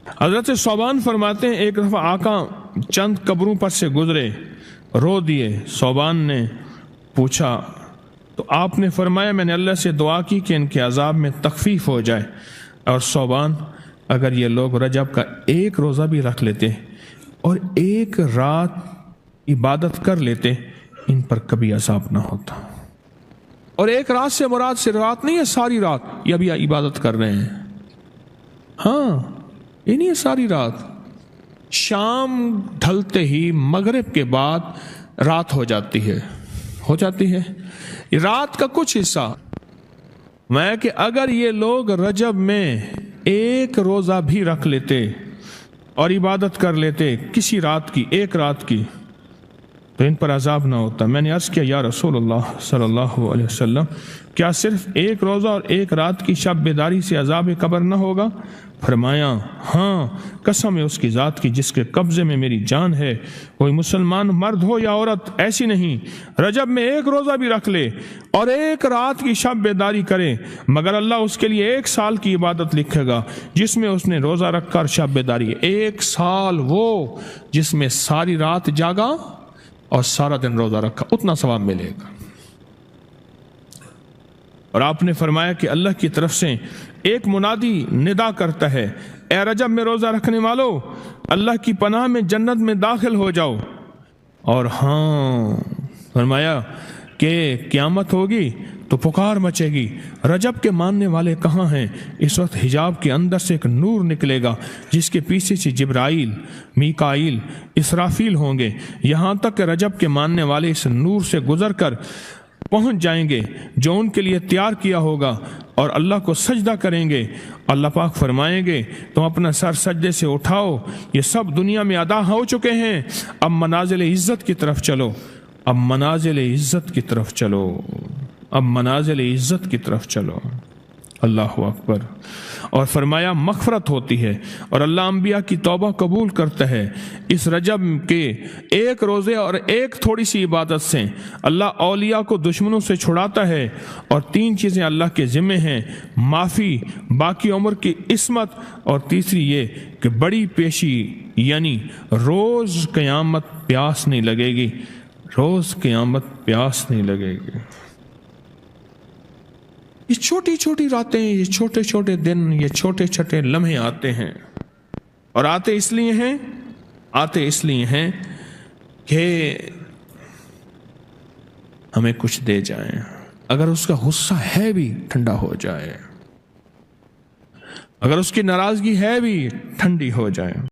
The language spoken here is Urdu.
حضرت صوبان فرماتے ہیں ایک دفعہ آقا چند قبروں پر سے گزرے، رو دیے۔ صوبان نے پوچھا تو آپ نے فرمایا میں نے اللہ سے دعا کی کہ ان کے عذاب میں تخفیف ہو جائے، اور صوبان اگر یہ لوگ رجب کا ایک روزہ بھی رکھ لیتے اور ایک رات عبادت کر لیتے ان پر کبھی عذاب نہ ہوتا۔ اور ایک رات سے مراد صرف رات نہیں ہے، ساری رات یہ ابھی عبادت کر رہے ہیں، ہاں یہ نہیں ہے ساری رات، شام ڈھلتے ہی مغرب کے بعد رات ہو جاتی ہے رات کا کچھ حصہ میں کہ اگر یہ لوگ رجب میں ایک روزہ بھی رکھ لیتے اور عبادت کر لیتے کسی رات کی، ایک رات کی، تو ان پر عذاب نہ ہوتا۔ میں نے عرض کیا یا رسول اللہ صلی اللہ علیہ وسلم کیا صرف ایک روزہ اور ایک رات کی شب بیداری سے عذاب قبر نہ ہوگا؟ فرمایا ہاں، قسم ہے اس کی ذات کی جس کے قبضے میں میری جان ہے، کوئی مسلمان مرد ہو یا عورت ایسی نہیں رجب میں ایک روزہ بھی رکھ لے اور ایک رات کی شب بیداری کرے مگر اللہ اس کے لیے 1 سال کی عبادت لکھے گا جس میں اس نے روزہ رکھ کر شب بیداری، 1 سال وہ جس میں ساری رات جاگا اور سارا دن روزہ رکھا، اتنا ثواب ملے گا۔ اور آپ نے فرمایا کہ اللہ کی طرف سے ایک منادی ندا کرتا ہے، اے رجب میں روزہ رکھنے والو اللہ کی پناہ میں جنت میں داخل ہو جاؤ۔ اور ہاں فرمایا کہ قیامت ہوگی تو پکار مچے گی، رجب کے ماننے والے کہاں ہیں؟ اس وقت حجاب کے اندر سے ایک نور نکلے گا جس کے پیچھے سے جبرائیل، میکائیل، اسرافیل ہوں گے، یہاں تک کہ رجب کے ماننے والے اس نور سے گزر کر پہنچ جائیں گے جو ان کے لیے تیار کیا ہوگا اور اللہ کو سجدہ کریں گے۔ اللہ پاک فرمائیں گے تم اپنا سر سجدے سے اٹھاؤ، یہ سب دنیا میں ادا ہو چکے ہیں، اب منازل عزت کی طرف چلو، اب منازل عزت کی طرف چلو، اب منازل عزت کی طرف چلو۔ اللہ اکبر۔ اور فرمایا مغفرت ہوتی ہے اور اللہ انبیاء کی توبہ قبول کرتا ہے۔ اس رجب کے ایک روزے اور ایک تھوڑی سی عبادت سے اللہ اولیاء کو دشمنوں سے چھڑاتا ہے، اور 3 چیزیں اللہ کے ذمہ ہیں، معافی، باقی عمر کی عصمت، اور تیسری یہ کہ بڑی پیشی، یعنی روز قیامت پیاس نہیں لگے گی، روز قیامت پیاس نہیں لگے گی۔ یہ چھوٹی چھوٹی راتیں، یہ چھوٹے چھوٹے دن، یہ چھوٹے چھوٹے لمحے آتے ہیں، اور آتے اس لیے ہیں کہ ہمیں کچھ دے جائیں، اگر اس کا غصہ ہے بھی ٹھنڈا ہو جائے، اگر اس کی ناراضگی ہے بھی ٹھنڈی ہو جائے۔